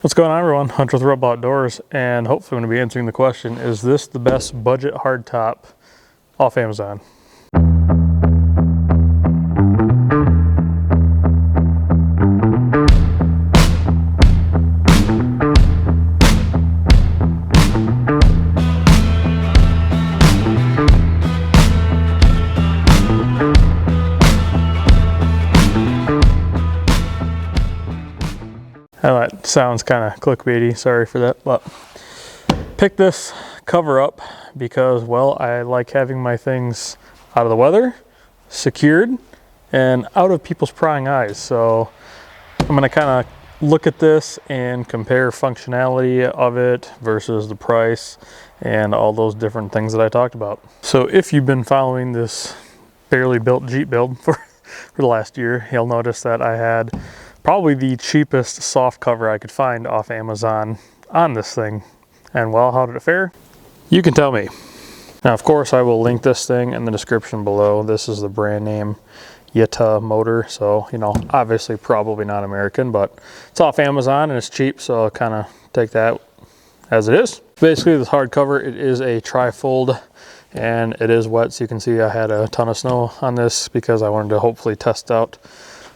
What's going on, everyone? Hunter with Rub Outdoors, and hopefully I'm going to be answering the question, is this the best budget hardtop off Amazon? That sounds kind of clickbaity, sorry for that, but pick this cover up because, well, I like having my things out of the weather, secured, and out of people's prying eyes. So I'm going to kind of look at this and compare functionality of it versus the price and all those different things that I talked about. So if you've been following this barely built Jeep build for the last year, you'll notice that I had probably the cheapest soft cover I could find off Amazon on this thing. And well, how did it fare? You can tell me. Now, of course, I will link this thing in the description below. This is the brand name Icky motor. So, you know, obviously probably not American, but it's off Amazon and it's cheap. So I'll kind of take that as it is. Basically, this hardcover, it is a tri-fold and it is wet. So you can see I had a ton of snow on this because I wanted to hopefully test out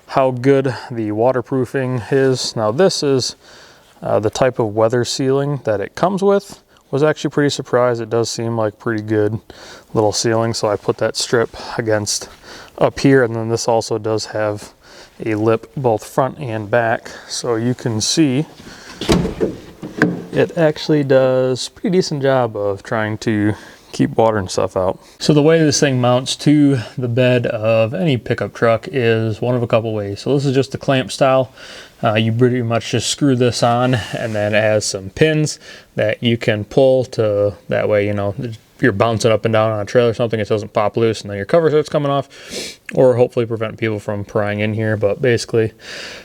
how good the waterproofing is. Now this is the type of weather sealing that it comes with. Was actually pretty surprised. It does seem like pretty good little sealing, so I put that strip against up here, and then this also does have a lip both front and back, so you can see it actually does a pretty decent job of trying to keep water and stuff out. So the way this thing mounts to the bed of any pickup truck is one of a couple ways. So this is just the clamp style. You pretty much just screw this on, and then it has some pins that you can pull to, that way, you know, if you're bouncing up and down on a trail or something, it doesn't pop loose and then your cover starts coming off, or hopefully prevent people from prying in here. But basically,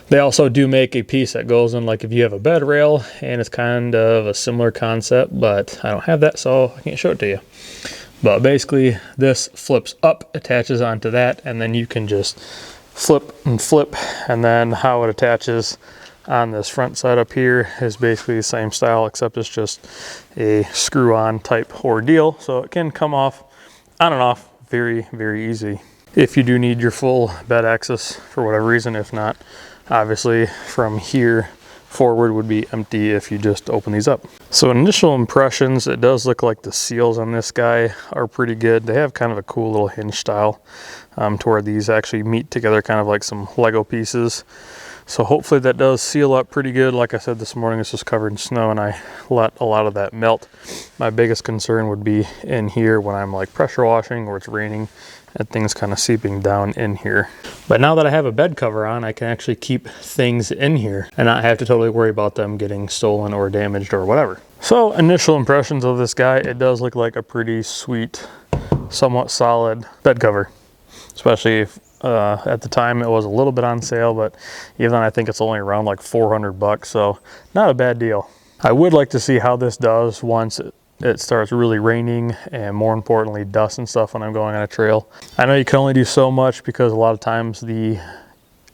they also do make a piece that goes in, like if you have a bed rail, and it's kind of a similar concept, but I don't have that, so I can't show it to you. But basically, this flips up, attaches onto that, and then you can just flip and flip, and then how it attaches on this front side up here is basically the same style, except it's just a screw-on type ordeal, so it can come off on and off very, very easy if you do need your full bed access for whatever reason. If not, obviously from here forward would be empty if you just open these up. So initial impressions, it does look like the seals on this guy are pretty good. They have kind of a cool little hinge style to where these actually meet together kind of like some Lego pieces. So hopefully that does seal up pretty good. Like I said this morning, this was covered in snow and I let a lot of that melt. My biggest concern would be in here when I'm like pressure washing or it's raining and things kind of seeping down in here. But now that I have a bed cover on, I can actually keep things in here and not have to totally worry about them getting stolen or damaged or whatever. So initial impressions of this guy, it does look like a pretty sweet, somewhat solid bed cover, especially if at the time it was a little bit on sale, but even then I think it's only around like 400 bucks, so not a bad deal. I would like to see how this does once it starts really raining, and more importantly dust and stuff when I'm going on a trail. I know you can only do so much because a lot of times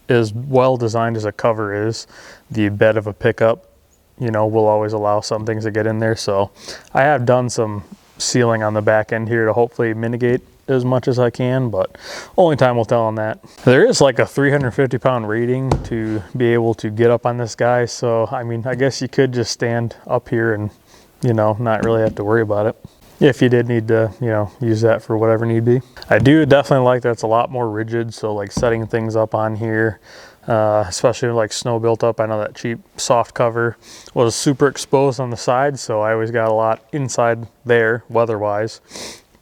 as well designed as a cover is, the bed of a pickup, you know, will always allow some things to get in there. So I have done some sealing on the back end here to hopefully mitigate as much as I can, but only time will tell on that. There is like a 350-pound rating to be able to get up on this guy, so I mean, I guess you could just stand up here and, you know, not really have to worry about it if you did need to, you know, use that for whatever need be. I do definitely like that it's a lot more rigid, so like setting things up on here, especially like snow built up. I know that cheap soft cover was super exposed on the side, so I always got a lot inside there weather-wise.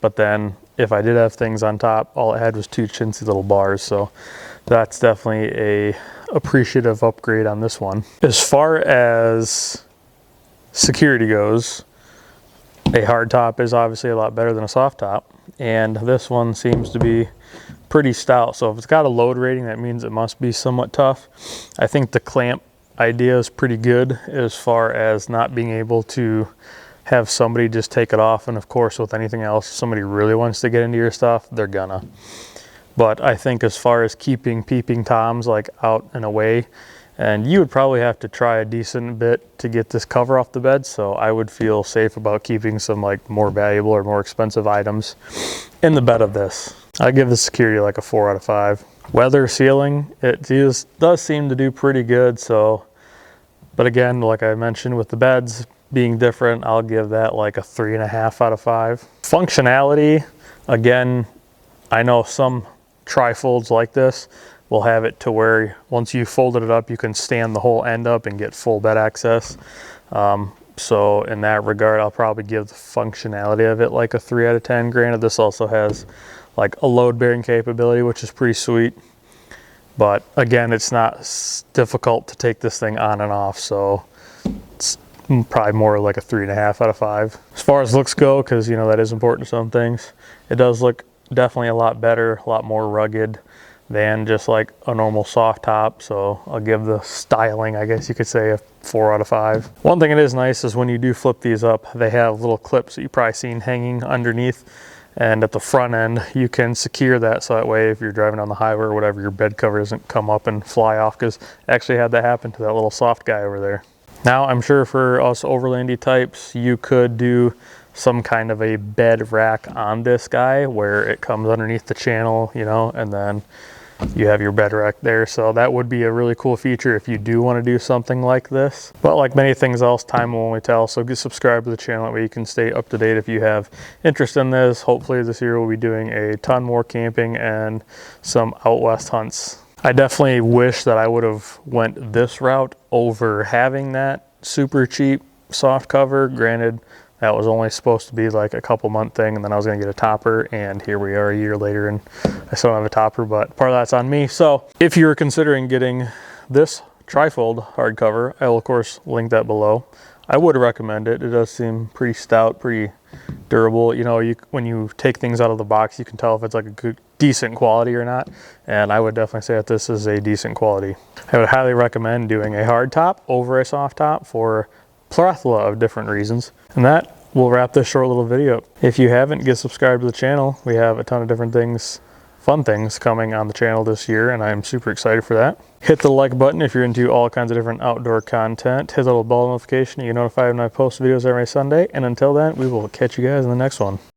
But then if I did have things on top, all it had was two chintzy little bars, so that's definitely a appreciative upgrade on this one. As far as security goes, a hard top is obviously a lot better than a soft top, and this one seems to be pretty stout. So if it's got a load rating, that means it must be somewhat tough. I think the clamp idea is pretty good as far as not being able to have somebody just take it off. And of course, with anything else, if somebody really wants to get into your stuff, they're gonna. But I think as far as keeping peeping toms like out and away, And you would probably have to try a decent bit to get this cover off the bed, so I would feel safe about keeping some like more valuable or more expensive items in the bed of this. I give the security like a 4 out of 5. Weather sealing, it does seem to do pretty good. So, but again, like I mentioned with the beds being different, I'll give that like a 3.5 out of 5. Functionality, again, I know some trifolds like this will have it to where once you folded it up, you can stand the whole end up and get full bed access. So in that regard, I'll probably give the functionality of it like a 3 out of 10. Granted, this also has like a load bearing capability, which is pretty sweet. But again, it's not difficult to take this thing on and off. So it's probably more like a 3.5 out of 5. As far as looks go, because you know that is important to some things, it does look definitely a lot better, a lot more rugged than just like a normal soft top. So I'll give the styling, I guess you could say, a 4 out of 5. One thing it is nice is when you do flip these up, they have little clips that you've probably seen hanging underneath, and at the front end you can secure that, so that way if you're driving on the highway or whatever, your bed cover doesn't come up and fly off, because I actually had that happen to that little soft guy over there. Now I'm sure for us overlandy types, you could do some kind of a bed rack on this guy where it comes underneath the channel, you know, and then you have your bed rack there. So that would be a really cool feature if you do want to do something like this. But like many things else, time will only tell. So get subscribed to the channel, that way you can stay up to date if you have interest in this. Hopefully this year we'll be doing a ton more camping and some out west hunts. I definitely wish that I would have went this route over having that super cheap soft cover. Granted, that was only supposed to be like a couple month thing, and then I was gonna get a topper, and here we are a year later and I still don't have a topper, but part of that's on me. So if you're considering getting this trifold hardcover, I will of course link that below. I would recommend it. It does seem pretty stout, pretty durable. You know, when you take things out of the box, you can tell if it's like a good, decent quality or not. And I would definitely say that this is a decent quality. I would highly recommend doing a hard top over a soft top for plethora of different reasons. And that will wrap this short little video up. If you haven't, get subscribed to the channel. We have a ton of different things, fun things coming on the channel this year, and I'm super excited for that. Hit the like button if you're into all kinds of different outdoor content. Hit the little bell notification, you get notified when I post videos every Sunday. And until then, we will catch you guys in the next one.